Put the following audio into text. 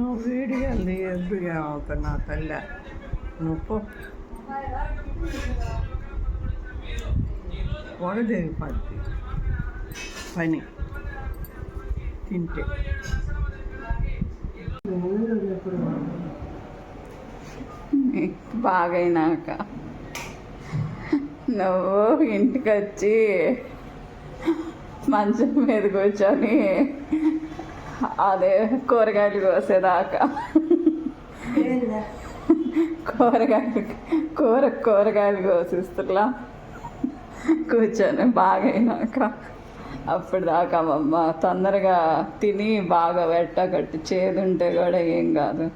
నువ్వు వీడిగా ఎదురుగా అవుతా నా తల్లి నువ్వు వడదేగిపోద్ది పని తింటే బాగైనాక నువ్వు ఇంటికి వచ్చి మంచం మీద కూర్చొని అదే కూరగాయలు కోసేదాకా కూరగాయలు కోసిస్తులా కూర్చొని బాగైనాక అప్పుడు దాకా అమ్మ తొందరగా తిని బాగా వెట్టగట్టి చేదుంటే కూడా ఏం కాదు.